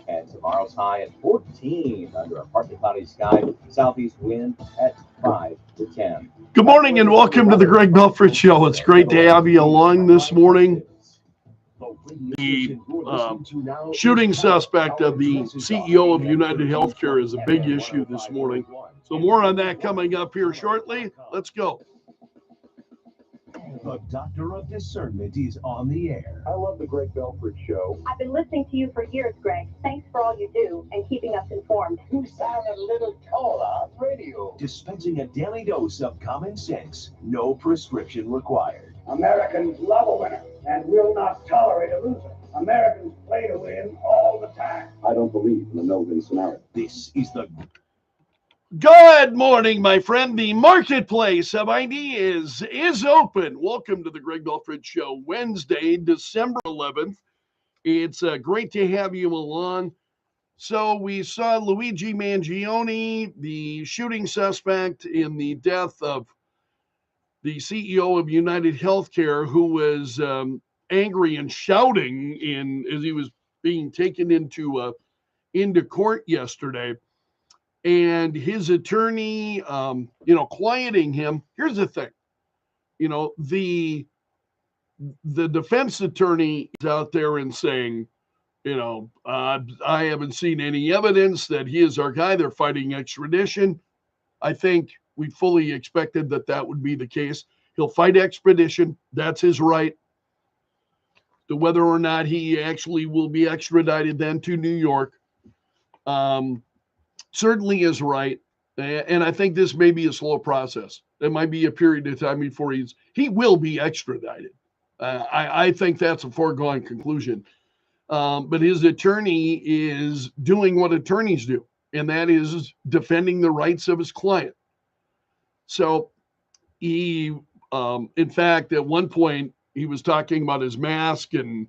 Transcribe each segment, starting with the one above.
And tomorrow's high at 14 under a partly cloudy sky. Southeast wind at 5 to 10. Good morning and welcome to the Greg Belfrage Show. It's great to have you along this morning. The shooting suspect of the CEO of United Healthcare is a big issue this morning. So more on that coming up here shortly. Let's go. The Doctor of Discernment is on the air. I love the Greg Belfrage Show. I've been listening to you for years, Greg. Thanks for all you do and keeping us informed. You sound a little taller on radio. Dispensing a daily dose of common sense. No prescription required. Americans love a winner and will not tolerate a loser. Americans play to win all the time. I don't believe in the no-win scenario. This is the Good morning, my friend. The marketplace of ideas is open. Welcome to the Greg Belfrage Show, Wednesday, December 11th. It's great to have you along. So we saw Luigi Mangione, the shooting suspect in the death of the CEO of United Healthcare, who was angry and shouting as he was being taken into court yesterday. And his attorney, quieting him. Here's the thing, the defense attorney is out there and saying, I haven't seen any evidence that he is our guy. They're fighting extradition. I think we fully expected that would be the case. He'll fight extradition. That's his right. To whether or not he actually will be extradited then to New York. Certainly is right, and I think this may be a slow process. There might be a period of time before he will be extradited. I think that's a foregone conclusion. But his attorney is doing what attorneys do, and that is defending the rights of his client. So he, in fact, at one point, he was talking about his mask and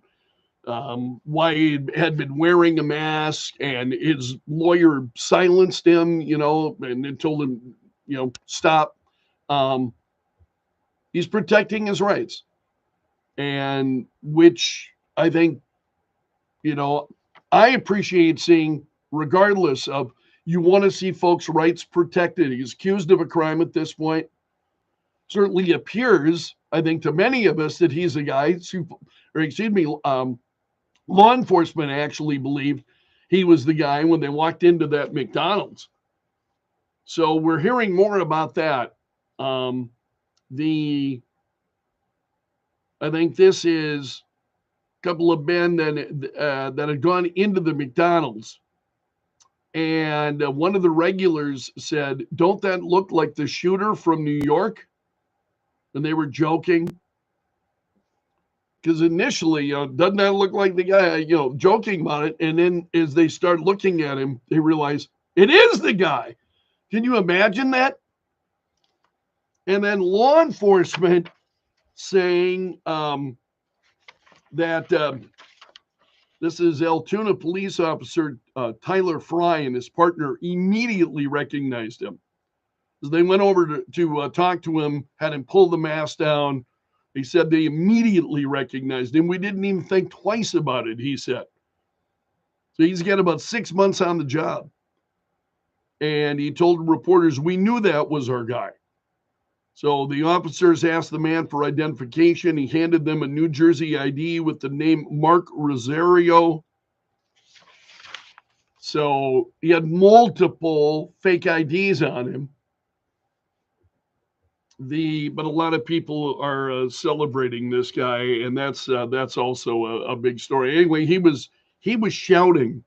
why he had been wearing a mask, and his lawyer silenced him, and then told him, stop. He's protecting his rights, and which I think, I appreciate seeing, regardless of, you want to see folks' rights protected. He's accused of a crime at this point. Certainly appears, I think, to many of us that he's a guy, law enforcement actually believed he was the guy when they walked into that McDonald's. So we're hearing more about that. I think this is a couple of men that had gone into the McDonald's, and one of the regulars said, "Don't that look like the shooter from New York?" And they were joking. Because initially, doesn't that look like the guy, joking about it. And then as they start looking at him, they realize it is the guy. Can you imagine that? And then law enforcement saying that this is Altoona police officer Tyler Fry and his partner immediately recognized him. As they went over to talk to him, had him pull the mask down. He said they immediately recognized him. We didn't even think twice about it, he said. So he's got about 6 months on the job. And he told reporters, we knew that was our guy. So the officers asked the man for identification. He handed them a New Jersey ID with the name Mark Rosario. So he had multiple fake IDs on him. But a lot of people are celebrating this guy, and that's also a big story. Anyway, he was shouting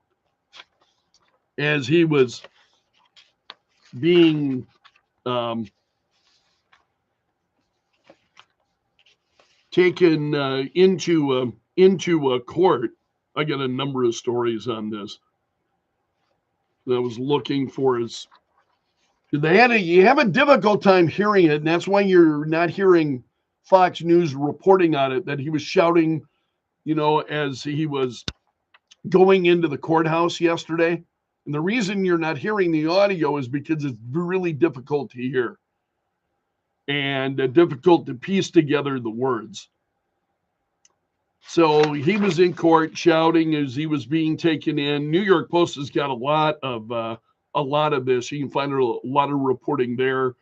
as he was being taken into a court. I got a number of stories on this that I was looking for his. You have a difficult time hearing it, and that's why you're not hearing Fox News reporting on it, that he was shouting, as he was going into the courthouse yesterday. And the reason you're not hearing the audio is because it's really difficult to hear and difficult to piece together the words. So he was in court shouting as he was being taken in. New York Post has got a lot of this. You can find a lot of reporting there.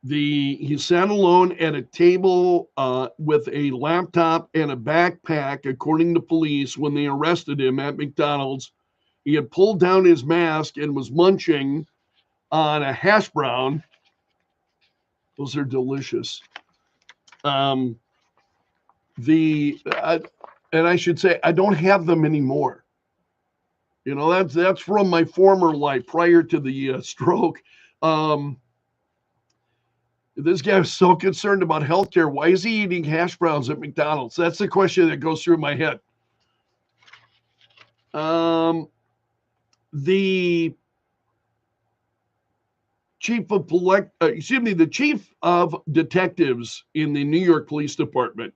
He sat alone at a table with a laptop and a backpack, according to police, when they arrested him at McDonald's. He had pulled down his mask and was munching on a hash brown. Those are delicious. And I should say, I don't have them anymore. You know, that's from my former life prior to the stroke. This guy was so concerned about healthcare. Why is he eating hash browns at McDonald's? That's the question that goes through my head. The chief of detectives in the New York Police Department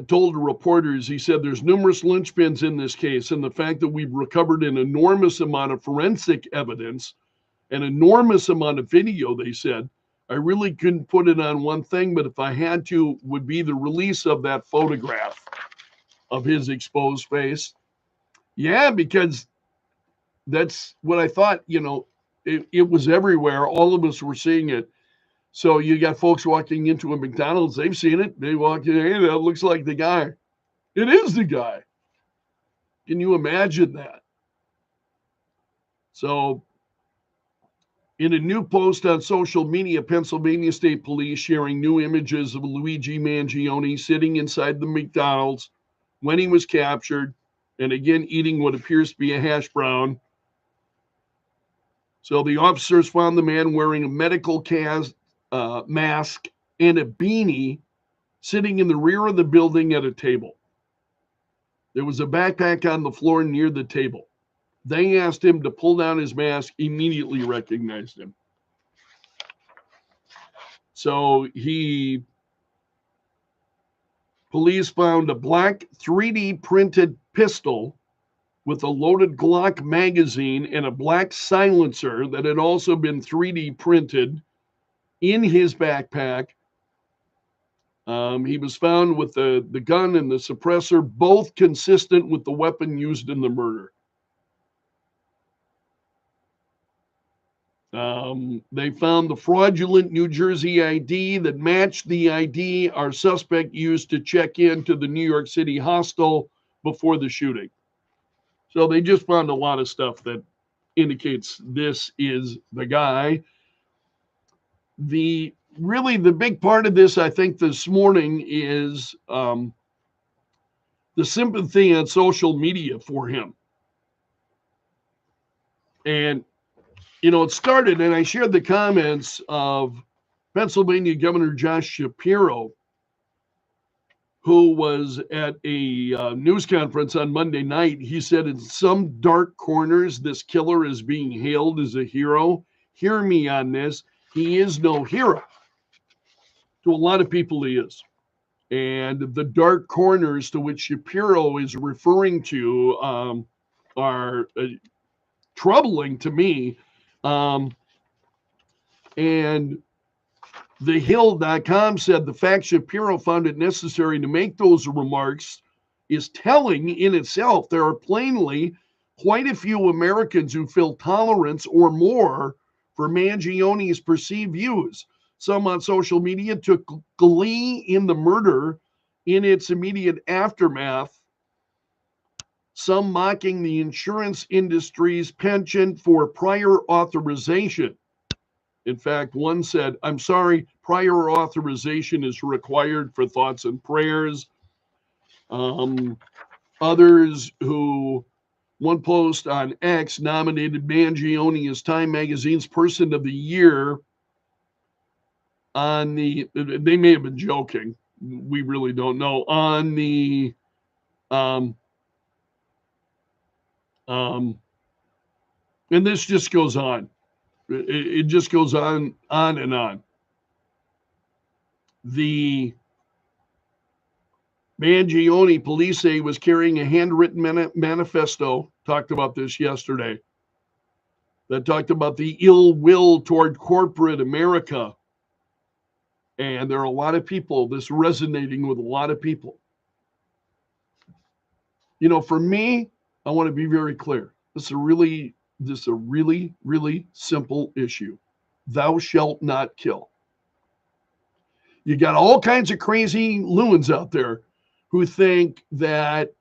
told reporters, he said, there's numerous linchpins in this case, and the fact that we've recovered an enormous amount of forensic evidence, an enormous amount of video, they said, I really couldn't put it on one thing, but if I had to, would be the release of that photograph of his exposed face. Yeah, because that's what I thought, you know, it was everywhere. All of us were seeing it. So you got folks walking into a McDonald's, they've seen it. They walk in, hey, that looks like the guy. It is the guy. Can you imagine that? So in a new post on social media, Pennsylvania State Police sharing new images of Luigi Mangione sitting inside the McDonald's when he was captured, and again, eating what appears to be a hash brown. So the officers found the man wearing a medical mask and a beanie sitting in the rear of the building at a table. There was a backpack on the floor near the table. They asked him to pull down his mask, immediately recognized him. So police found a black 3D printed pistol with a loaded Glock magazine and a black silencer that had also been 3D printed in his backpack. He was found with the gun and the suppressor, both consistent with the weapon used in the murder. They found the fraudulent New Jersey ID that matched the ID our suspect used to check into the New York City hostel before the shooting. So they just found a lot of stuff that indicates this is the guy. The big part of this, I think, this morning is the sympathy on social media for him. And, you know, it started, and I shared the comments of Pennsylvania Governor Josh Shapiro, who was at a news conference on Monday night. He said, in some dark corners, this killer is being hailed as a hero. Hear me on this. He is no hero. To a lot of people, he is. And the dark corners to which Shapiro is referring to are troubling to me. And TheHill.com said the fact Shapiro found it necessary to make those remarks is telling in itself. There are plainly quite a few Americans who feel tolerance or more for Mangione's perceived views. Some on social media took glee in the murder in its immediate aftermath, some mocking the insurance industry's penchant for prior authorization. In fact, one said, I'm sorry, prior authorization is required for thoughts and prayers. Others one post on X nominated Mangione as Time Magazine's Person of the Year. They may have been joking. We really don't know. And this just goes on. It just goes on and on. The Mangione, police say, was carrying a handwritten manifesto, talked about this yesterday, that talked about the ill will toward corporate America And there are a lot of people, this resonating with a lot of people. You know, for me, I want to be very clear. This is a really, really simple issue. Thou shalt not kill. You got all kinds of crazy loons out there who think that,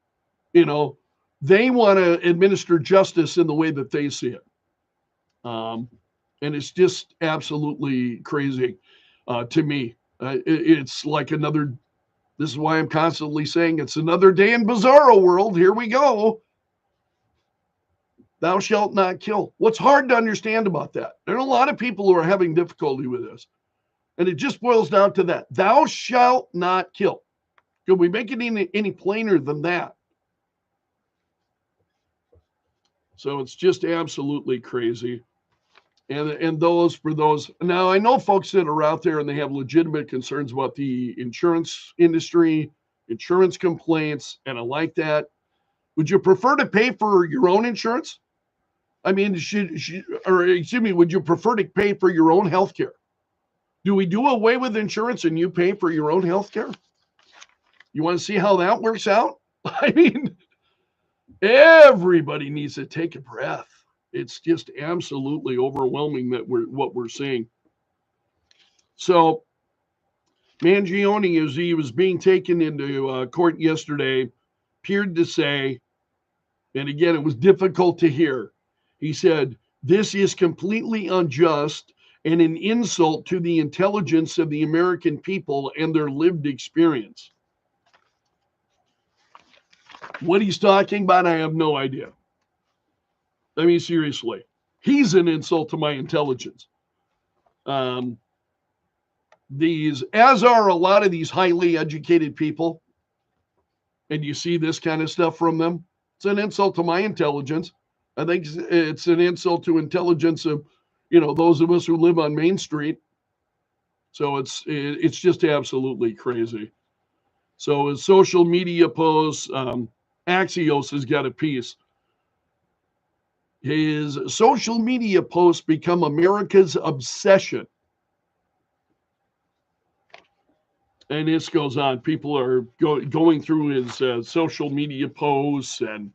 you know, they want to administer justice in the way that they see it. And it's just absolutely crazy to me. It's like another, this is why I'm constantly saying it's another day in Bizarro world. Here we go. Thou shalt not kill. What's hard to understand about that? There are a lot of people who are having difficulty with this. And it just boils down to that. Thou shalt not kill. Can we make it any plainer than that? So it's just absolutely crazy. And those, for those, now I know folks that are out there and they have legitimate concerns about the insurance industry, insurance complaints, and I like that. Would you prefer to pay for your own insurance? I mean, would you prefer to pay for your own health care? Do we do away with insurance and you pay for your own health care? You want to see how that works out? I mean, everybody needs to take a breath. It's just absolutely overwhelming that what we're seeing. So Mangione, as he was being taken into court yesterday, appeared to say, and again, it was difficult to hear, he said, this is completely unjust and an insult to the intelligence of the American people and their lived experience. What he's talking about, I have no idea. I mean, seriously, he's an insult to my intelligence. As are a lot of these highly educated people, and you see this kind of stuff from them, it's an insult to my intelligence. I think it's an insult to intelligence of, you know, those of us who live on Main Street. So it's just absolutely crazy. So his social media posts, Axios has got a piece. His social media posts become America's obsession. And this goes on. People are going through his social media posts, and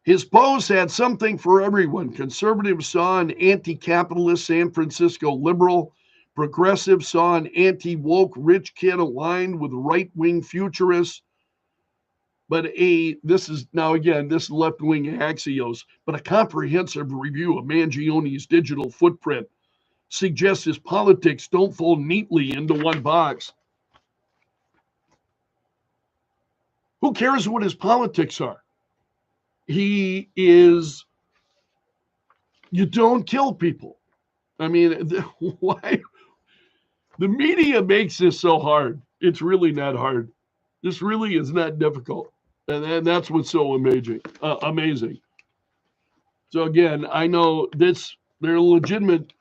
his posts had something for everyone. Conservatives saw an anti-capitalist San Francisco liberal. Progressives saw an anti-woke rich kid aligned with right-wing futurists. But this is left-wing Axios, but a comprehensive review of Mangione's digital footprint suggests his politics don't fall neatly into one box. Who cares what his politics are? You don't kill people. I mean, why? The media makes this so hard. It's really not hard. This really is not difficult. And that's what's so amazing. So again, I know there are legitimate,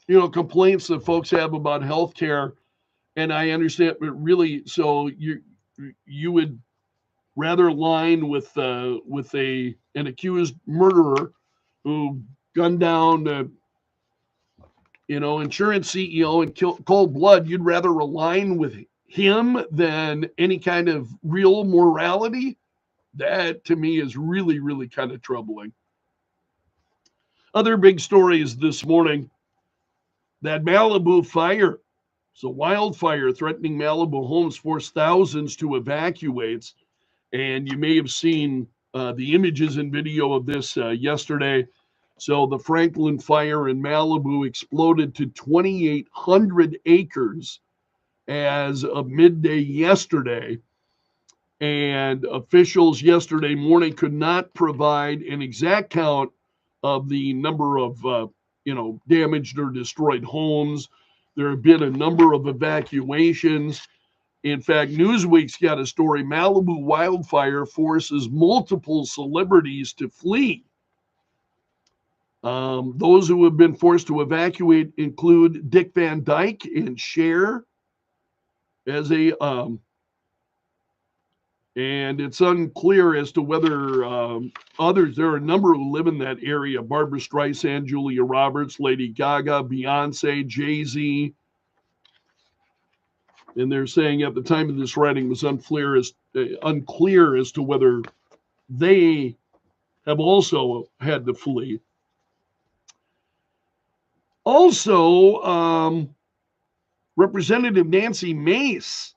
complaints that folks have about healthcare, and I understand. But really, so you would rather line with an accused murderer who gunned down insurance CEO in cold blood. You'd rather align with him than any kind of real morality? That to me is really, really kind of troubling. Other big stories this morning, that Malibu fire. So wildfire threatening Malibu homes forced thousands to evacuate. And you may have seen the images and video of this yesterday. So the Franklin fire in Malibu exploded to 2,800 acres as of midday yesterday. And officials yesterday morning could not provide an exact count of the number of, damaged or destroyed homes. There have been a number of evacuations. In fact, Newsweek's got a story, Malibu wildfire forces multiple celebrities to flee. Those who have been forced to evacuate include Dick Van Dyke and Cher and it's unclear as to whether others, there are a number who live in that area, Barbara Streisand, Julia Roberts, Lady Gaga, Beyonce, Jay-Z, And they're saying at the time of this writing was unclear as to whether they have also had to flee. Also, Representative Nancy Mace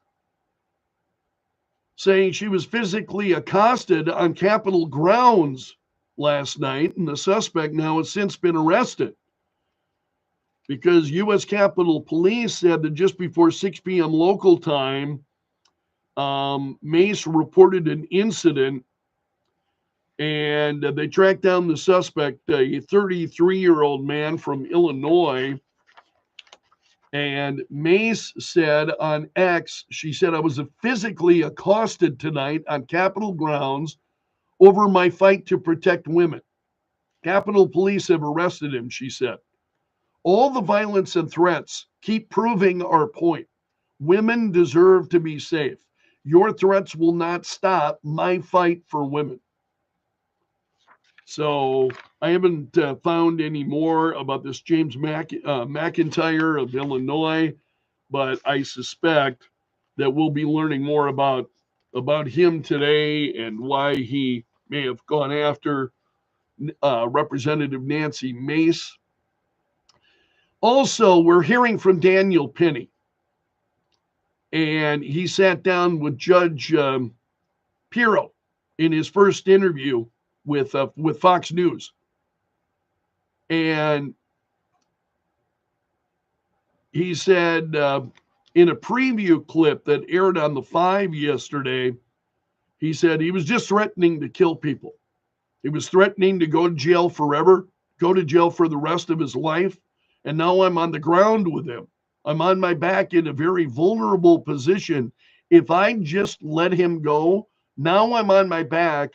saying she was physically accosted on Capitol grounds last night, and the suspect now has since been arrested because U.S. Capitol Police said that just before 6 p.m. local time, Mace reported an incident, and they tracked down the suspect, a 33-year-old man from Illinois. And Mace said on X, she said, I was physically accosted tonight on Capitol grounds over my fight to protect women. Capitol Police have arrested him, she said. All the violence and threats keep proving our point. Women deserve to be safe. Your threats will not stop my fight for women. So I haven't found any more about this James McIntyre of Illinois, but I suspect that we'll be learning more about him today and why he may have gone after Representative Nancy Mace. Also, we're hearing from Daniel Penny, and he sat down with Judge Pirro in his first interview with Fox News. And he said in a preview clip that aired on the 5 yesterday, he said he was just threatening to kill people. He was threatening to go to jail forever, go to jail for the rest of his life. And now I'm on the ground with him. I'm on my back in a very vulnerable position. If I just let him go, now I'm on my back.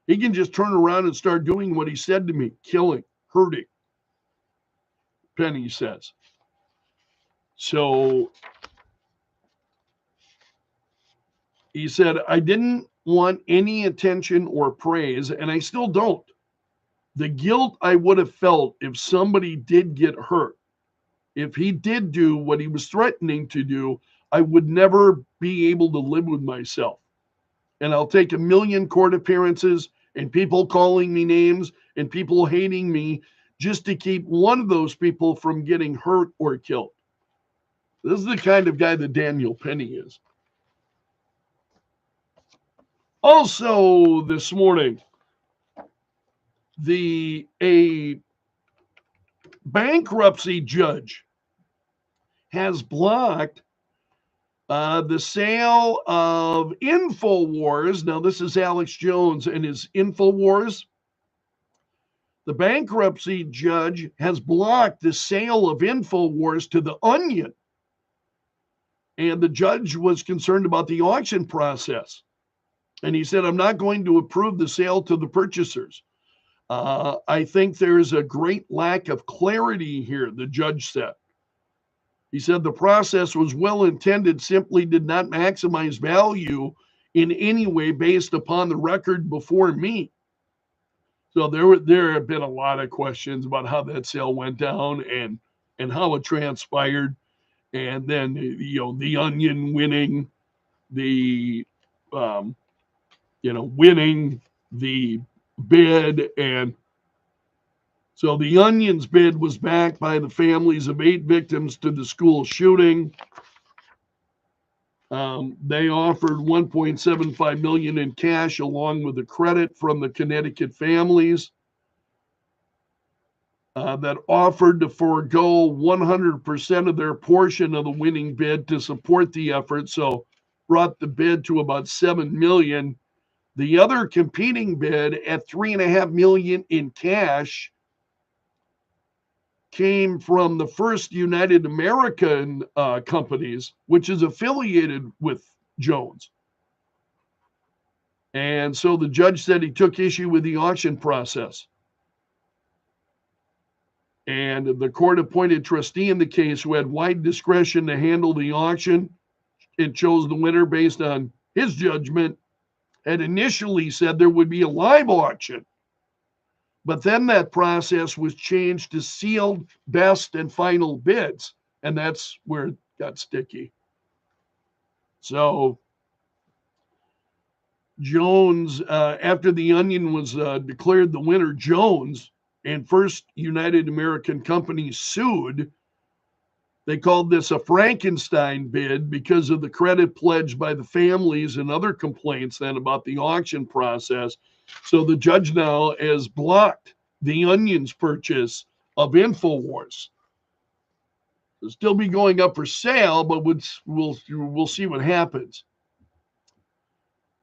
He can just turn around and start doing what he said to me, killing, hurting, Penny says. So he said, I didn't want any attention or praise, and I still don't. The guilt I would have felt if somebody did get hurt, if he did do what he was threatening to do, I would never be able to live with myself. And I'll take 1 million court appearances and people calling me names and people hating me just to keep one of those people from getting hurt or killed. This is the kind of guy that Daniel Penny is. Also this morning, a bankruptcy judge has blocked the sale of InfoWars. Now, this is Alex Jones and his InfoWars. The bankruptcy judge has blocked the sale of InfoWars to The Onion. And the judge was concerned about the auction process. And he said, I'm not going to approve the sale to the purchasers. I think there's a great lack of clarity here, the judge said. He said the process was well intended, simply did not maximize value in any way based upon the record before me. So there have been a lot of questions about how that sale went down and how it transpired. And then, the Onion winning winning the bid. And so the Onion's bid was backed by the families of 8 victims to the school shooting. They offered $1.75 million in cash along with the credit from the Connecticut families that offered to forego 100% of their portion of the winning bid to support the effort. So brought the bid to about $7 million. The other competing bid at $3.5 million in cash came from the First United American companies, which is affiliated with Jones. And so the judge said he took issue with the auction process. And the court-appointed trustee in the case, who had wide discretion to handle the auction and chose the winner based on his judgment, had initially said there would be a live auction. But then that process was changed to sealed best and final bids. And that's where it got sticky. So Jones, after the Onion was declared the winner, Jones and First United American Company sued. They called this a Frankenstein bid because of the credit pledged by the families and other complaints then about the auction process. So the judge now has blocked the Onion's purchase of InfoWars. It'll still be going up for sale, but we'll see what happens.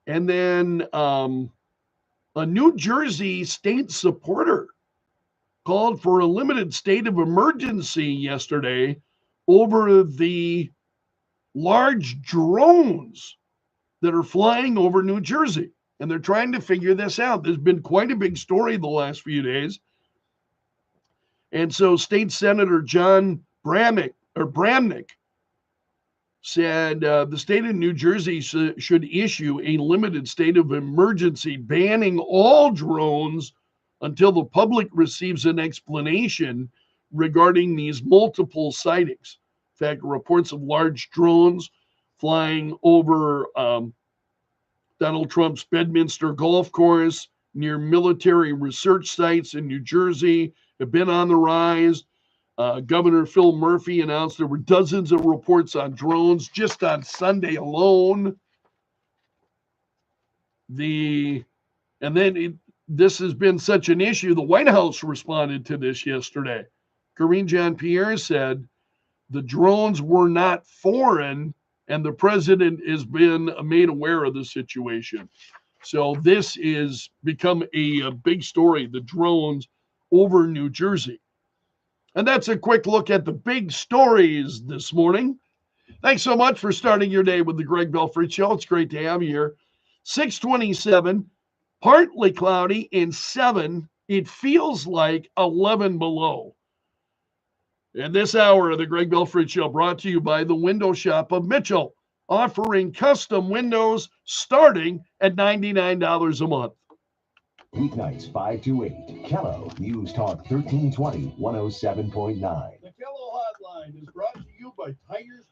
And then a New Jersey state supporter called for a limited state of emergency yesterday over the large drones that are flying over New Jersey. And they're trying to figure this out. There's been quite a big story the last few days. And so State Senator John Bramnick said the state of New Jersey should issue a limited state of emergency banning all drones until the public receives an explanation regarding these multiple sightings. In fact, reports of large drones flying over Donald Trump's Bedminster golf course near military research sites in New Jersey have been on the rise. Governor Phil Murphy announced there were dozens of reports on drones just on Sunday alone. This has been such an issue. The White House responded to this yesterday. Karine Jean-Pierre said the drones were not foreign, and the president has been made aware of the situation. So this is become a big story, the drones over New Jersey. And that's a quick look at the big stories this morning. Thanks so much for starting your day with the Greg Belfrage Show. It's great to have you here. 627, partly cloudy, and 7. It feels like 11 below. And this hour of the Greg Belfrage Show brought to you by the Window Shop of Mitchell, offering custom windows starting at $99 a month. Weeknights 5 to 8. Kello News Talk 1320 107.9. The Kello Hotline is brought to you by Tires.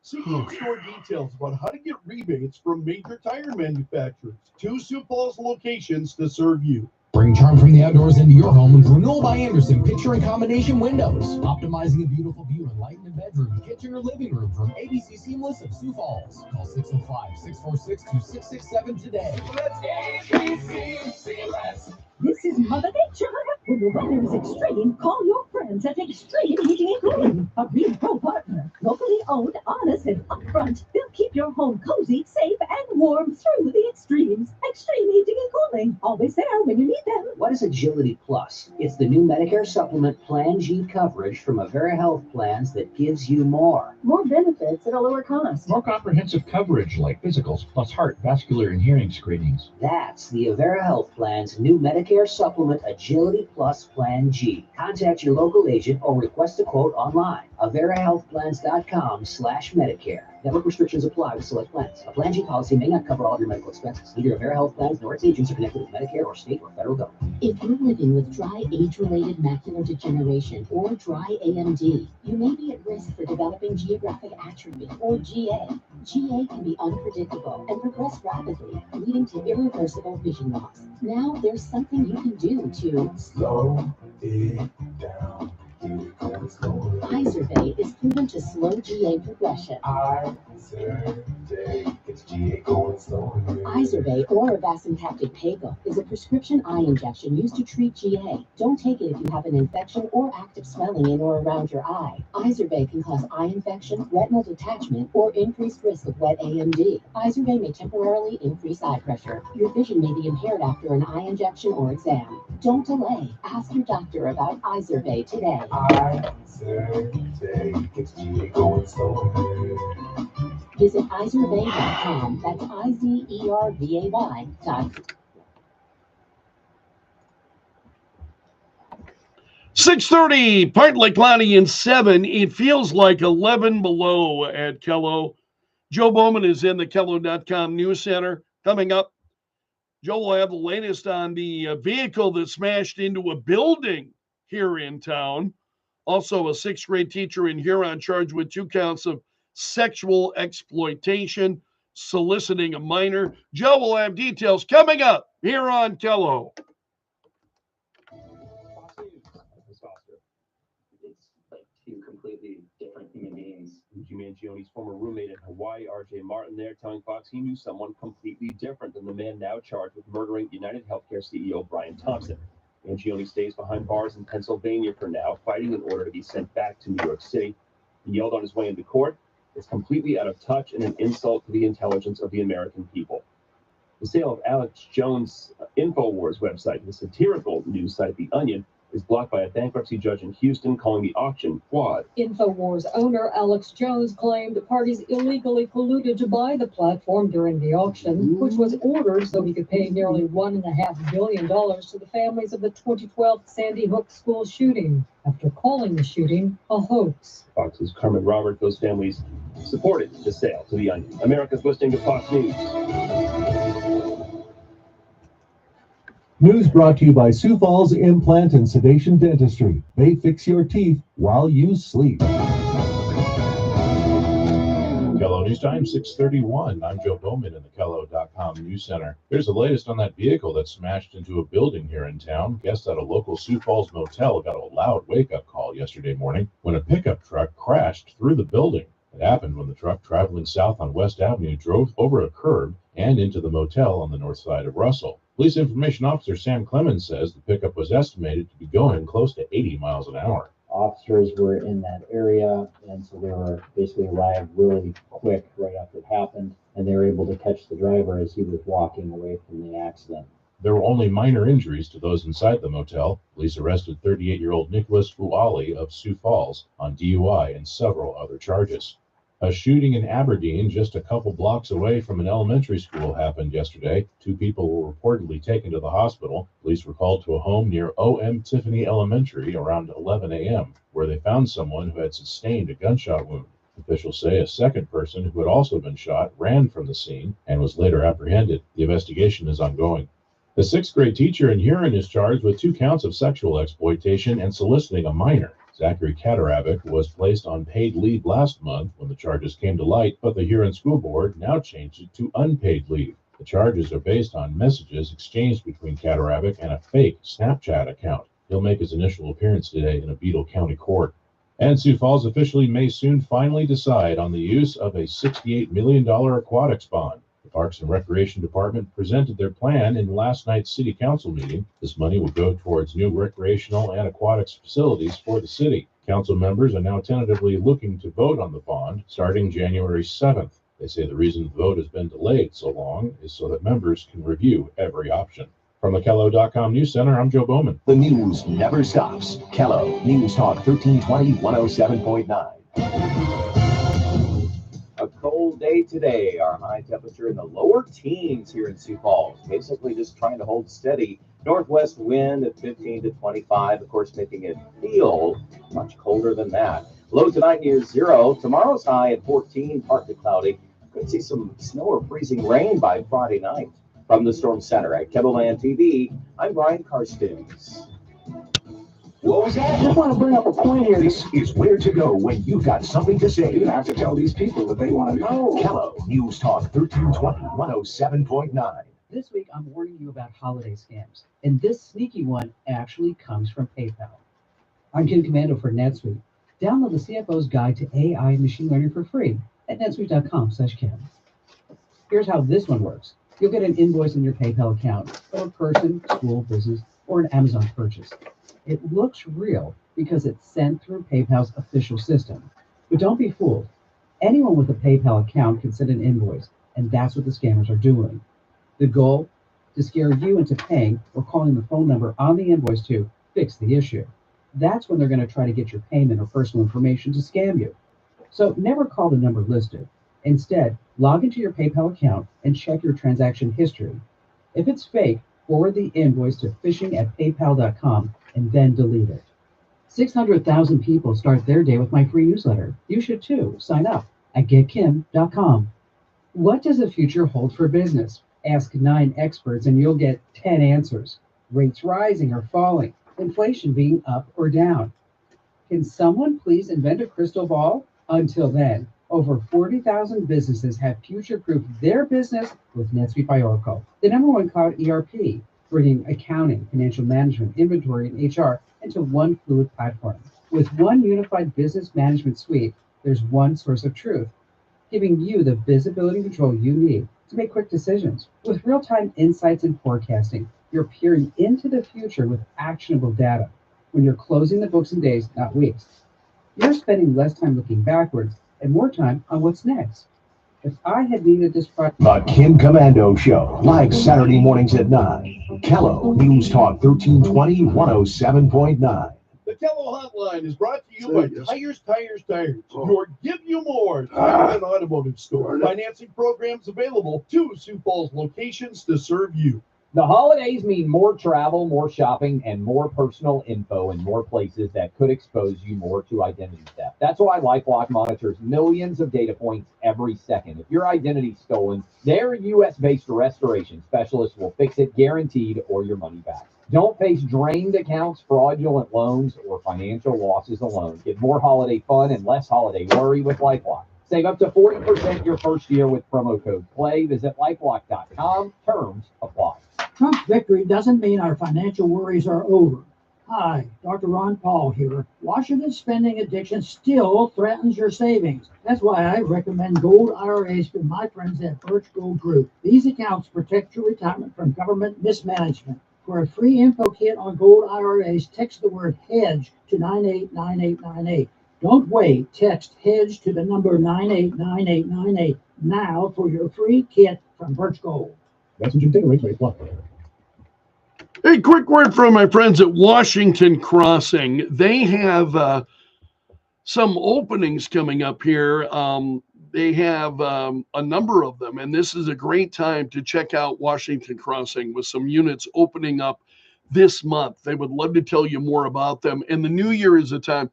See in-store details about how to get rebates from major tire manufacturers. 2 Sioux Falls locations to serve you. Bring charm from the outdoors into your home with Renewal by Anderson Picture and Combination Windows. Optimizing a beautiful view and light in the bedroom, kitchen, or living room from ABC Seamless of Sioux Falls. Call 605-646-2667 today. ABC Seamless. This is Mother Nature. When the weather is extreme, call your friends at Extreme Heating and Cooling, a real pro partner. Locally owned, honest, and upfront. They'll keep your home cozy, safe, and warm through the extremes. Extreme Heating and Cooling, always there when you need them. What is Agility Plus? It's the new Medicare supplement Plan G coverage from Avera Health Plans that gives you more. More benefits at a lower cost. More comprehensive coverage like physicals plus heart, vascular, and hearing screenings. That's the Avera Health Plan's new Medicare supplement Agility Plus Plan G. Contact your local agent or request a quote online. AveraHealthPlans.com/Medicare. Network restrictions apply with select plans. A Plan G policy may not cover all of your medical expenses. Neither Avera Health Plans nor its agents are connected with Medicare or state or federal government. If you're living with dry age-related macular degeneration or dry AMD, you may be at risk for developing geographic atrophy or GA. GA can be unpredictable and progress rapidly, leading to irreversible vision loss. Now there's something you can do to slow it down. Izervay is proven to slow GA progression. Izervay gets GA going slower. Izervay or avacincaptad pegol is a prescription eye injection used to treat GA. Don't take it if you have an infection or active swelling in or around your eye. Izervay can cause eye infection, retinal detachment, or increased risk of wet AMD. Izervay may temporarily increase eye pressure. Your vision may be impaired after an eye injection or exam. Don't delay. Ask your doctor about Izervay today. Izervay gets GA going slower. Visit Izervay.com. That's IZERVAY.com. 6:30, partly cloudy and 7. It feels like 11 below at Kello. Joe Bowman is in the Kello.com News Center. Coming up, Joe will have the latest on the vehicle that smashed into a building here in town. Also, a 6th grade teacher in Huron charged with 2 counts of sexual exploitation, soliciting a minor. Joe will have details coming up here on Kello. It's like two completely different human beings. Giannione's former roommate in Hawaii, R.J. Martin, there telling Fox he knew someone completely different than the man now charged with murdering United Healthcare CEO Brian Thompson. Mangione stays behind bars in Pennsylvania for now, fighting in order to be sent back to New York City. He yelled on his way into court, "It's completely out of touch and an insult to the intelligence of the American people." The sale of Alex Jones' InfoWars website, the satirical news site The Onion, is blocked by a bankruptcy judge in Houston, calling the auction fraud. InfoWars owner Alex Jones claimed the parties illegally colluded to buy the platform during the auction, which was ordered so he could pay nearly $1.5 billion to the families of the 2012 Sandy Hook school shooting, after calling the shooting a hoax. Fox's Carmen Robert, those families supported the sale to The Onion. America's listening to Fox News. News brought to you by Sioux Falls Implant and Sedation Dentistry. They fix your teeth while you sleep. Kello News Time, 6:31. I'm Joe Bowman in the Kello.com News Center. Here's the latest on that vehicle that smashed into a building here in town. Guests at a local Sioux Falls motel got a loud wake-up call yesterday morning when a pickup truck crashed through the building. It happened when the truck traveling south on West Avenue drove over a curb and into the motel on the north side of Russell. Police Information Officer Sam Clemens says the pickup was estimated to be going close to 80 miles an hour. Officers were in that area, and so they were basically arrived really quick right after it happened, and they were able to catch the driver as he was walking away from the accident. There were only minor injuries to those inside the motel. Police arrested 38-year-old Nicholas Fuali of Sioux Falls on DUI and several other charges. A shooting in Aberdeen, just a couple blocks away from an elementary school, happened yesterday. 2 people were reportedly taken to the hospital. Police were called to a home near O.M. Tiffany Elementary around 11 a.m., where they found someone who had sustained a gunshot wound. Officials say a second person who had also been shot ran from the scene and was later apprehended. The investigation is ongoing. The 6th grade teacher in Huron is charged with 2 counts of sexual exploitation and soliciting a minor. Zachary Katarabic was placed on paid leave last month when the charges came to light, but the Huron School Board now changed it to unpaid leave. The charges are based on messages exchanged between Katarabic and a fake Snapchat account. He'll make his initial appearance today in a Beadle County court. And Sioux Falls officially may soon finally decide on the use of a $68 million aquatics bond. The Parks and Recreation Department presented their plan in last night's City Council meeting. This money would go towards new recreational and aquatics facilities for the city. Council members are now tentatively looking to vote on the bond starting January 7th. They say the reason the vote has been delayed so long is so that members can review every option. From the Kello.com News Center, I'm Joe Bowman. The news never stops. Kello News Talk 1320 107.9. A cold day today. Our high temperature in the lower teens here in Sioux Falls. Basically just trying to hold steady. Northwest wind at 15 to 25, of course, making it feel much colder than that. Low tonight near 0. Tomorrow's high at 14, partly cloudy. Could see some snow or freezing rain by Friday night. From the Storm Center at Kettleland TV, I'm Brian Karstens. What was that? I just want to bring up a point here. This is where to go when you've got something to say. You have to tell these people that they want to know. Kello News Talk 1320 107.9. This week, I'm warning you about holiday scams, and this sneaky one actually comes from PayPal. I'm Ken Commando for NetSuite. Download the CFO's Guide to AI and Machine Learning for free at netsuite.com/Ken. Here's how this one works. You'll get an invoice in your PayPal account for a person, school, business, or an Amazon purchase. It looks real because it's sent through PayPal's official system. But don't be fooled. Anyone with a PayPal account can send an invoice, and that's what the scammers are doing. The goal? To scare you into paying or calling the phone number on the invoice to fix the issue. That's when they're going to try to get your payment or personal information to scam you. So never call the number listed. Instead, log into your PayPal account and check your transaction history. If it's fake, forward the invoice to phishing@paypal.com and then delete it. 600,000 people start their day with my free newsletter. You should too. Sign up at getkim.com. What does the future hold for business? Ask 9 experts and you'll get 10 answers. Rates rising or falling, inflation being up or down. Can someone please invent a crystal ball? Until then, Over 40,000 businesses have future-proofed their business with NetSuite by Oracle, the #1 cloud ERP, bringing accounting, financial management, inventory, and HR into one fluid platform. With one unified business management suite, there's one source of truth, giving you the visibility and control you need to make quick decisions. With real-time insights and forecasting, you're peering into the future with actionable data. When you're closing the books in days, not weeks, you're spending less time looking backwards and more time on what's next. If I had needed this product... The Kim Commando Show, live Saturday mornings at 9. Kello News Talk 1320 107.9. The Kello Hotline is brought to you by Tires. Your Give You More tire and automotive store. Financing programs available. 2 Sioux Falls locations to serve you. The holidays mean more travel, more shopping, and more personal info in more places that could expose you more to identity theft. That's why LifeLock monitors millions of data points every second. If your identity's stolen, their U.S.-based restoration specialists will fix it, guaranteed, or your money back. Don't face drained accounts, fraudulent loans, or financial losses alone. Get more holiday fun and less holiday worry with LifeLock. Save up to 40% your first year with promo code PLAY. Visit LifeLock.com. Terms apply. Trump's victory doesn't mean our financial worries are over. Hi, Dr. Ron Paul here. Washington's spending addiction still threatens your savings. That's why I recommend gold IRAs from my friends at Birch Gold Group. These accounts protect your retirement from government mismanagement. For a free info kit on gold IRAs, text the word HEDGE to 989898. Don't wait. Text HEDGE to the number 989898 now for your free kit from Birch Gold. That's what you think. Wait, what? A quick word from my friends at Washington Crossing. They have some openings coming up here. They have a number of them, and this is a great time to check out Washington Crossing with some units opening up this month. They would love to tell you more about them. And the new year is a time,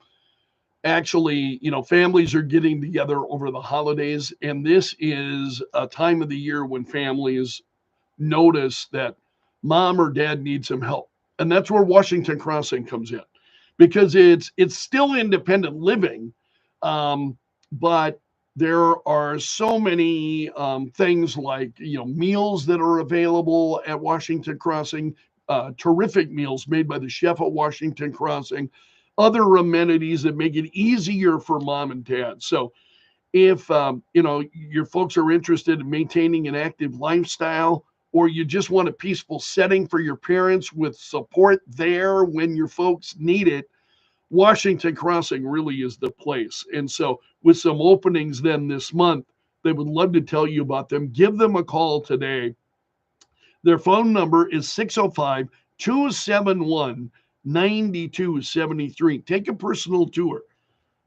actually, families are getting together over the holidays, and this is a time of the year when families notice that mom or dad needs some help. And that's where Washington Crossing comes in, because it's still independent living, but there are so many things like meals that are available at Washington Crossing, terrific meals made by the chef at Washington Crossing, other amenities that make it easier for mom and dad. So if your folks are interested in maintaining an active lifestyle, or you just want a peaceful setting for your parents with support there when your folks need it, Washington Crossing really is the place. And so with some openings then this month, they would love to tell you about them. Give them a call today. Their phone number is 605-271-9273. Take a personal tour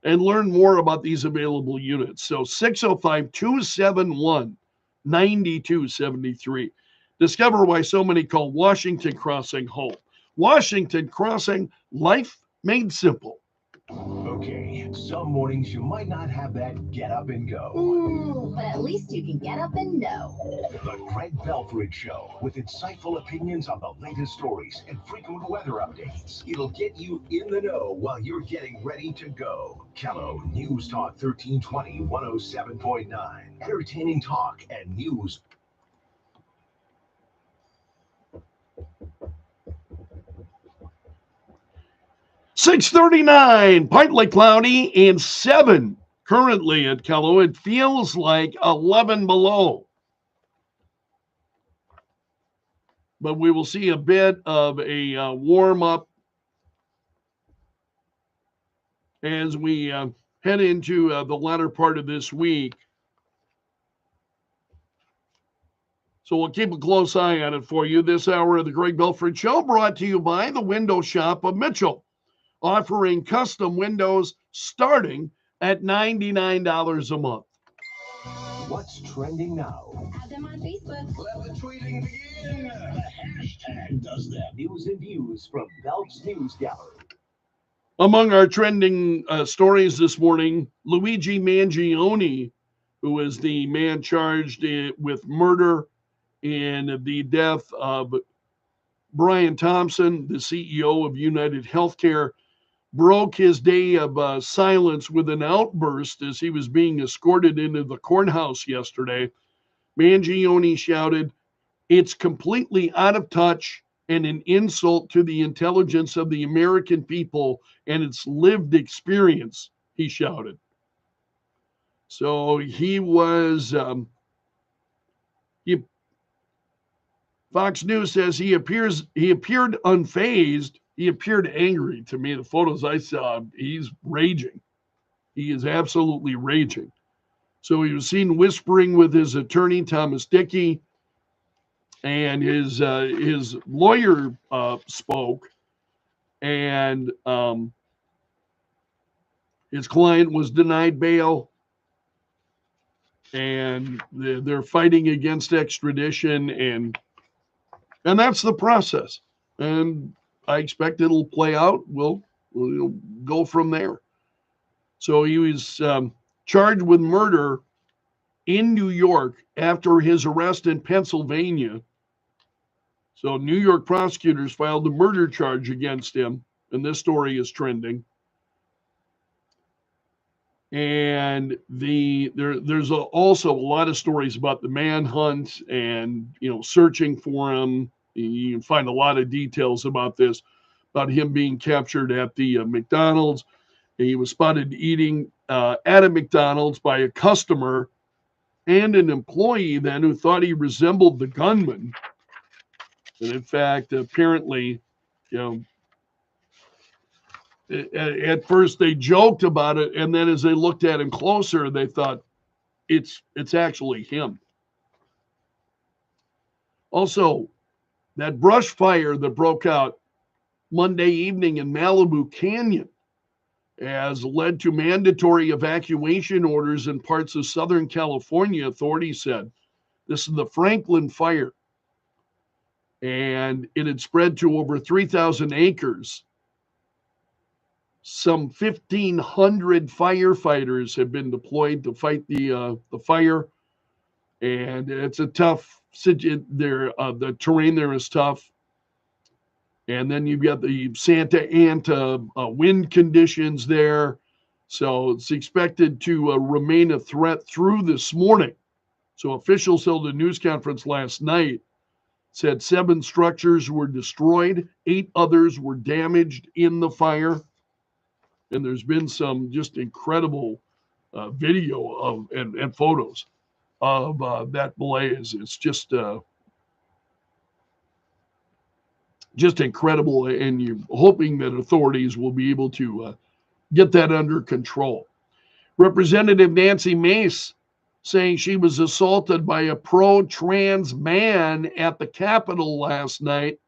and learn more about these available units. So 605-271-9273. Discover why so many call Washington Crossing home. Washington Crossing, life made simple. Okay, some mornings you might not have that get up and go. Ooh, but at least you can get up and know. The Greg Belfrage Show, with insightful opinions on the latest stories and frequent weather updates. It'll get you in the know while you're getting ready to go. Kello News Talk 1320 107.9. Entertaining talk and news. .39, partly cloudy, and 7 currently at Kello. It feels like 11 below. But we will see a bit of a warm up as we head into the latter part of this week. So we'll keep a close eye on it for you. This hour of the Greg Belfrage Show brought to you by the Window Shop of Mitchell, offering custom windows starting at $99 a month. What's trending now? Add them on Facebook. Let the tweeting begin. The hashtag does that. News and views from Belk's News Gallery. Among our trending stories this morning, Luigi Mangione, who is the man charged with murder and the death of Brian Thompson, the CEO of United Healthcare, broke his day of silence with an outburst as he was being escorted into the courthouse yesterday. Mangione shouted, "It's completely out of touch and an insult to the intelligence of the American people and its lived experience," he shouted. So he was, Fox News says he appeared unfazed. He appeared angry to me. The photos I saw, he's raging. He is absolutely raging. So he was seen whispering with his attorney, Thomas Dickey, and his lawyer spoke, and his client was denied bail, and they're fighting against extradition, and that's the process. And I expect it'll play out. We'll go from there. So he was charged with murder in New York after his arrest in Pennsylvania. So New York prosecutors filed a murder charge against him, and this story is trending. And there's also a lot of stories about the manhunt and searching for him. You can find a lot of details about this, about him being captured at the McDonald's. He was spotted eating at a McDonald's by a customer and an employee then who thought he resembled the gunman. And in fact, apparently, at first they joked about it, and then as they looked at him closer, they thought it's actually him. Also, that brush fire that broke out Monday evening in Malibu Canyon has led to mandatory evacuation orders in parts of Southern California, authorities said. This is the Franklin fire, and it had spread to over 3,000 acres. Some 1,500 firefighters have been deployed to fight the fire, and it's a tough situation there. The terrain there is tough, and then you've got the Santa Ana wind conditions there, so it's expected to remain a threat through this morning. So officials held a news conference last night, said 7 structures were destroyed, 8 others were damaged in the fire. And there's been some just incredible video of and photos of that blaze. It's just incredible, and you're hoping that authorities will be able to get that under control. Representative Nancy Mace saying she was assaulted by a pro-trans man at the Capitol last night,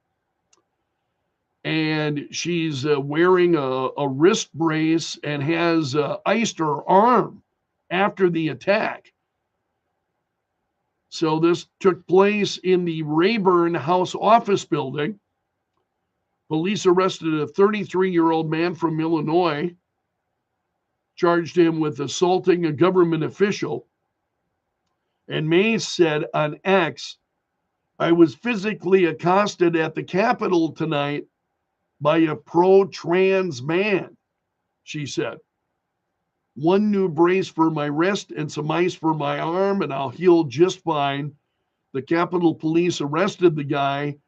and she's wearing a wrist brace and has iced her arm after the attack. So this took place in the Rayburn House office building. Police arrested a 33-year-old man from Illinois, charged him with assaulting a government official. And Mace said on X, "I was physically accosted at the Capitol tonight by a pro-trans man," she said. "One new brace for my wrist and some ice for my arm, and I'll heal just fine." The Capitol Police arrested the guy,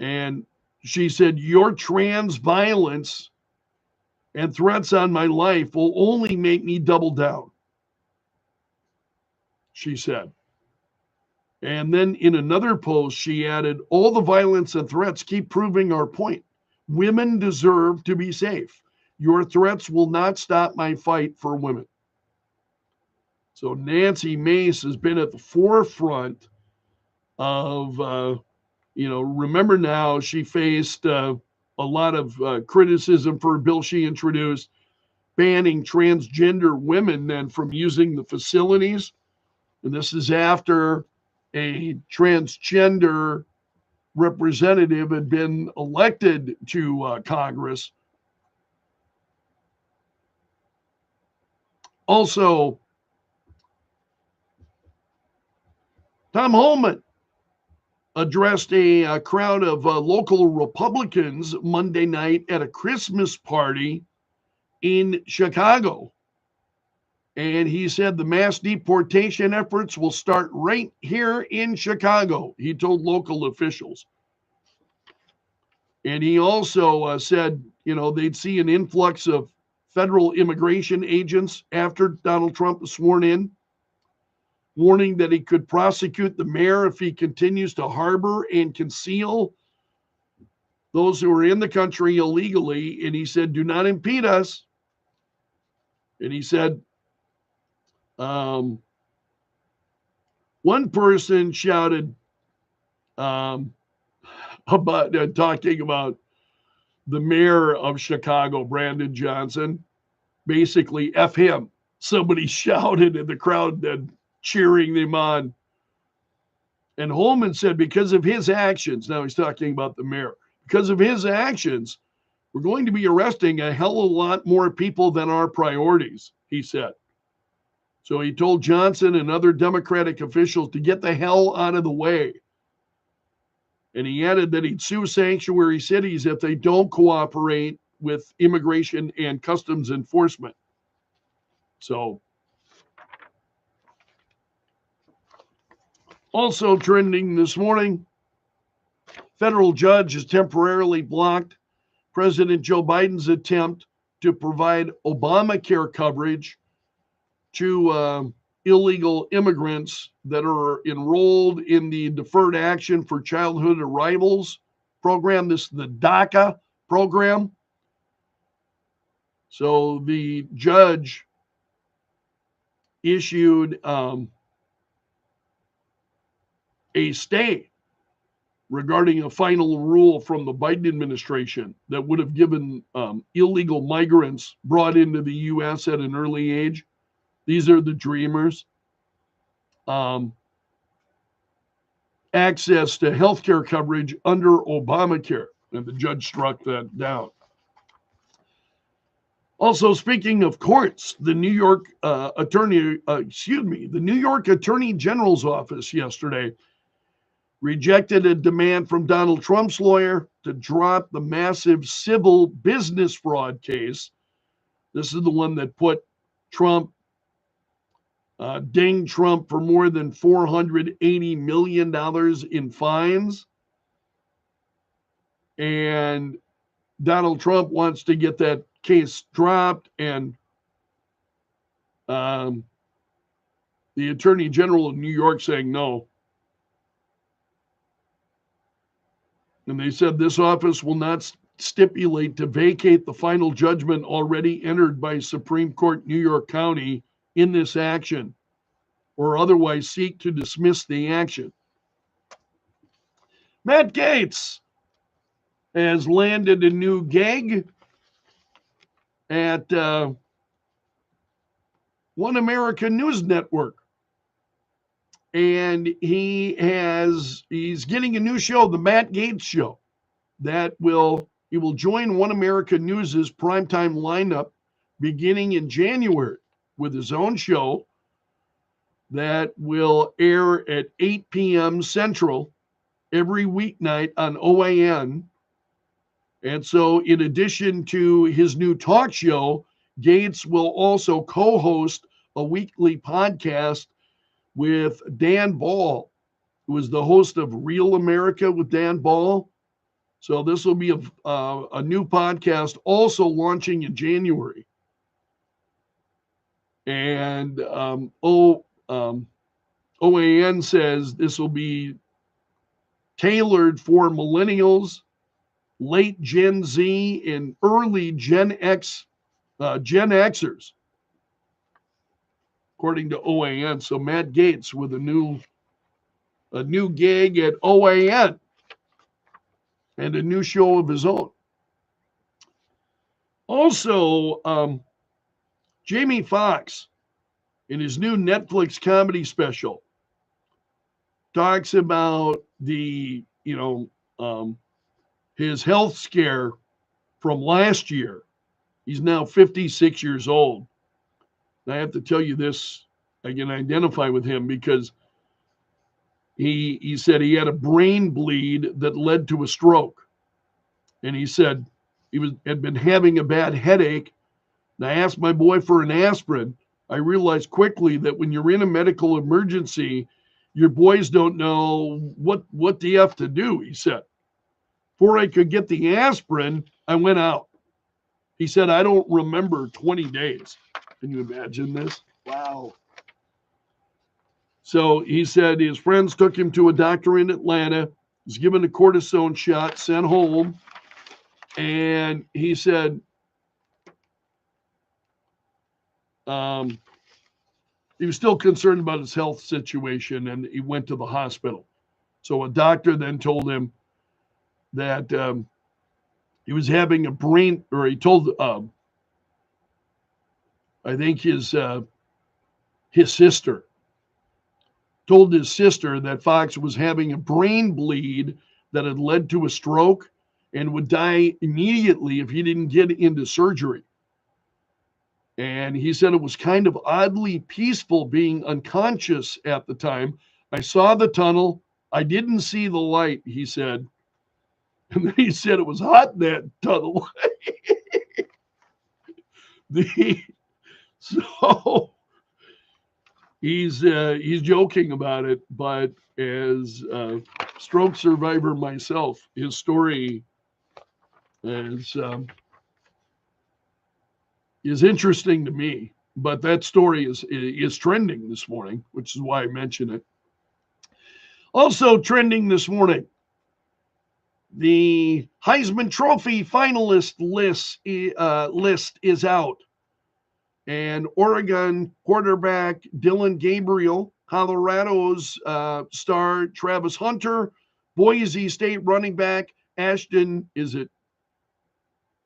and she said, "Your trans violence and threats on my life will only make me double down," she said. And then in another post, she added, "All the violence and threats keep proving our point. Women deserve to be safe. Your threats will not stop my fight for women." So Nancy Mace has been at the forefront of, remember now, she faced a lot of criticism for a bill she introduced banning transgender women then from using the facilities. And this is after a transgender representative had been elected to Congress. Also, Tom Homan addressed a crowd of local Republicans Monday night at a Christmas party in Chicago. And he said the mass deportation efforts will start right here in Chicago, he told local officials. And he also said, they'd see an influx of federal immigration agents after Donald Trump was sworn in, warning that he could prosecute the mayor if he continues to harbor and conceal those who are in the country illegally. And he said, do not impede us. And he said, one person shouted about talking about the mayor of Chicago, Brandon Johnson, basically F him. Somebody shouted in the crowd then cheering them on. And Holman said, because of his actions, now he's talking about the mayor, because of his actions, we're going to be arresting a hell of a lot more people than our priorities, he said. So he told Johnson and other Democratic officials to get the hell out of the way. And he added that he'd sue sanctuary cities if they don't cooperate with immigration and customs enforcement. So, also trending this morning, federal judge has temporarily blocked President Joe Biden's attempt to provide Obamacare coverage to illegal immigrants that are enrolled in the Deferred Action for Childhood Arrivals program. This is the DACA program. So the judge issued a stay regarding a final rule from the Biden administration that would have given illegal migrants brought into the U.S. at an early age, these are the dreamers, access to health care coverage under Obamacare. And the judge struck that down. Also, speaking of courts, the New York Attorney General's office yesterday rejected a demand from Donald Trump's lawyer to drop the massive civil business fraud case. This is the one that put Trump, dinged Trump for more than $480 million in fines. And Donald Trump wants to get that case dropped, and the Attorney General of New York saying no. And they said this office will not stipulate to vacate the final judgment already entered by Supreme Court New York County in this action, or otherwise seek to dismiss the action. Matt Gaetz has landed a new gig at One America News Network. And he's getting a new show, the Matt Gaetz Show, he will join One America News's primetime lineup beginning in January with his own show that will air at 8 p.m. Central every weeknight on OAN. And so in addition to his new talk show, Gaetz will also co-host a weekly podcast with Dan Ball, who is the host of Real America with Dan Ball. So this will be a new podcast also launching in January. And OAN says this will be tailored for millennials, late Gen Z, and early Gen Xers, according to OAN. So Matt Gaetz with a new gig at OAN and a new show of his own. Also, Jamie Foxx, in his new Netflix comedy special, talks about his health scare from last year. He's now 56 years old. And I have to tell you this, I can identify with him because He said he had a brain bleed that led to a stroke. And he said had been having a bad headache. And I asked my boy for an aspirin. I realized quickly that when you're in a medical emergency, your boys don't know what the F to do, he said. Before I could get the aspirin, I went out. He said, I don't remember 20 days. Can you imagine this? Wow. So he said his friends took him to a doctor in Atlanta, was given a cortisone shot, sent home. And he said, he was still concerned about his health situation, and he went to the hospital. So a doctor then told him that he was having a brain, or he told, I think his sister told his sister that Fox was having a brain bleed that had led to a stroke and would die immediately if he didn't get into surgery. And he said it was kind of oddly peaceful being unconscious at the time. I saw the tunnel. I didn't see the light, he said. And then he said it was hot in that tunnel. So he's joking about it, but as a stroke survivor myself, his story is interesting to me. But that story is trending this morning, which is why I mention it. Also trending this morning, the Heisman Trophy finalist list is out. And Oregon quarterback Dylan Gabriel, Colorado's star Travis Hunter, Boise State running back Ashton,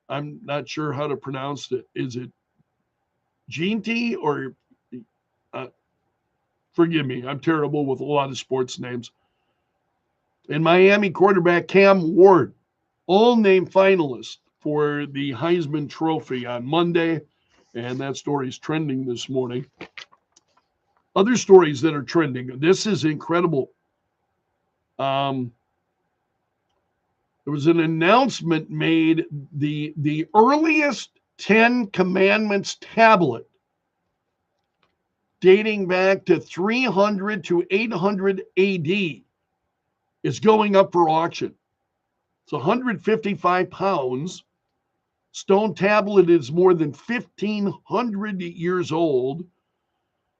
I'm not sure how to pronounce it. Is it Jeanty or forgive me, I'm terrible with a lot of sports names. And Miami quarterback Cam Ward, all named finalists for the Heisman Trophy on Monday. And that story is trending this morning. Other stories that are trending. This is incredible. There was an announcement made, the earliest 10 Commandments tablet dating back to 300 to 800 AD is going up for auction. It's 155 pounds. Stone tablet is more than 1,500 years old.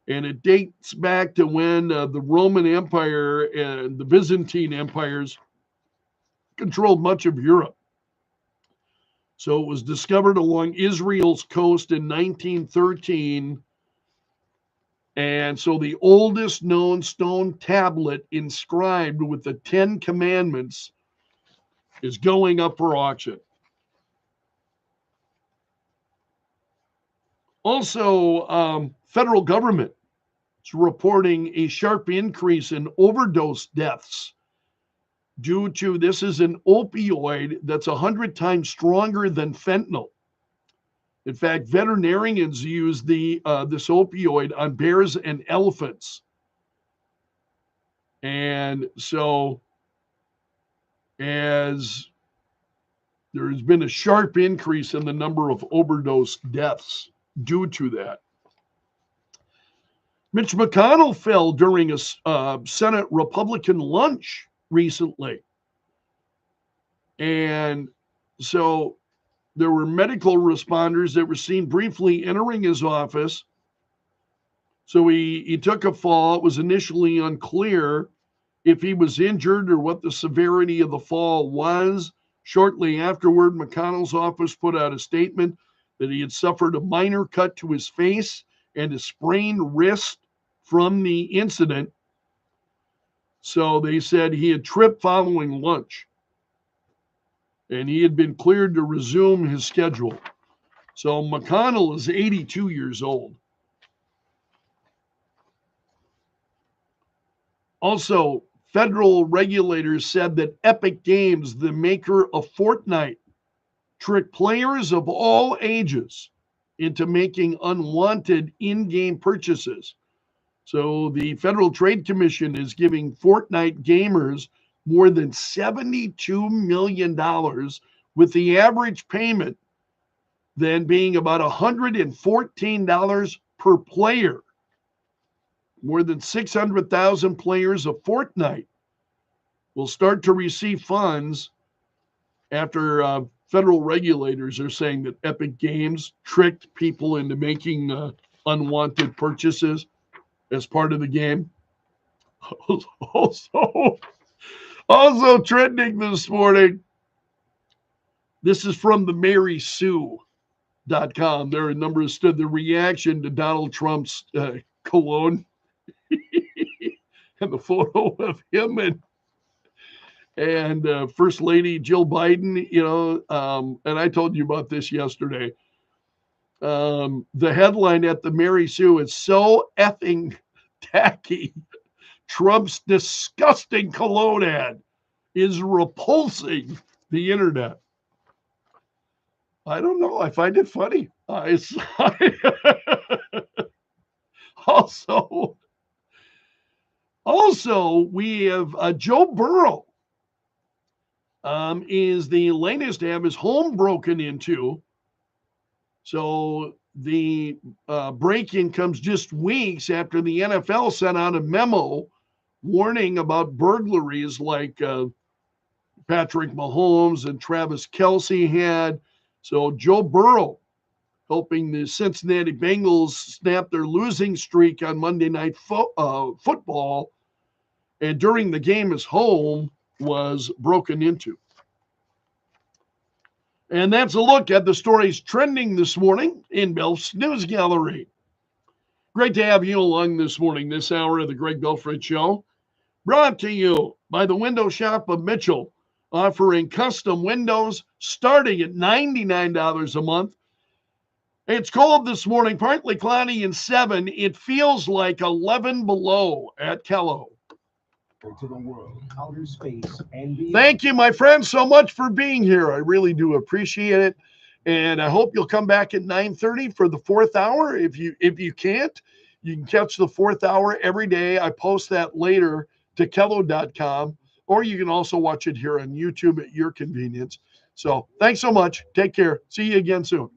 And it dates back to when the Roman Empire and the Byzantine empires controlled much of Europe. So it was discovered along Israel's coast in 1913. And so the oldest known stone tablet inscribed with the 10 Commandments is going up for auction. Also, federal government is reporting a sharp increase in overdose deaths due to, this is an opioid that's 100 times stronger than fentanyl. In fact, veterinarians use this opioid on bears and elephants. And so as there has been a sharp increase in the number of overdose deaths due to that. Mitch McConnell fell during a Senate Republican lunch recently. And so there were medical responders that were seen briefly entering his office. So he took a fall. It was initially unclear if he was injured or what the severity of the fall was. Shortly afterward, McConnell's office put out a statement that he had suffered a minor cut to his face and a sprained wrist from the incident. So they said he had tripped following lunch, and he had been cleared to resume his schedule. So McConnell is 82 years old. Also, federal regulators said that Epic Games, the maker of Fortnite, tricked players of all ages into making unwanted in-game purchases. So the Federal Trade Commission is giving Fortnite gamers more than $72 million, with the average payment then being about $114 per player. More than 600,000 players of Fortnite will start to receive funds after federal regulators are saying that Epic Games tricked people into making unwanted purchases as part of the game. Also trending this morning, this is from the MarySue.com. There are a number of the reaction to Donald Trump's cologne and the photo of him and First Lady Jill Biden, and I told you about this yesterday. The headline at the Mary Sue is so effing tacky. Trump's disgusting cologne ad is repulsing the internet. I don't know. I find it funny. Also, we have Joe Burrow is the latest to have his home broken into. So the break-in comes just weeks after the NFL sent out a memo warning about burglaries like Patrick Mahomes and Travis Kelce had. So Joe Burrow helping the Cincinnati Bengals snap their losing streak on Monday Night Football. And during the game, his home was broken into. And that's a look at the stories trending this morning in Belf's News Gallery. Great to have you along this morning, this hour of the Greg Belfrage Show. Brought to you by the Window Shop of Mitchell, offering custom windows starting at $99 a month. It's cold this morning, partly cloudy and 7. It feels like 11 below at Kello. To the world, outer space, and beyond. Thank you, my friends, so much for being here. I really do appreciate it. And I hope you'll come back at 9:30 for the 4th hour. If you can't, you can catch the 4th hour every day. I post that later to kello.com, or you can also watch it here on YouTube at your convenience. So thanks so much. Take care. See you again soon.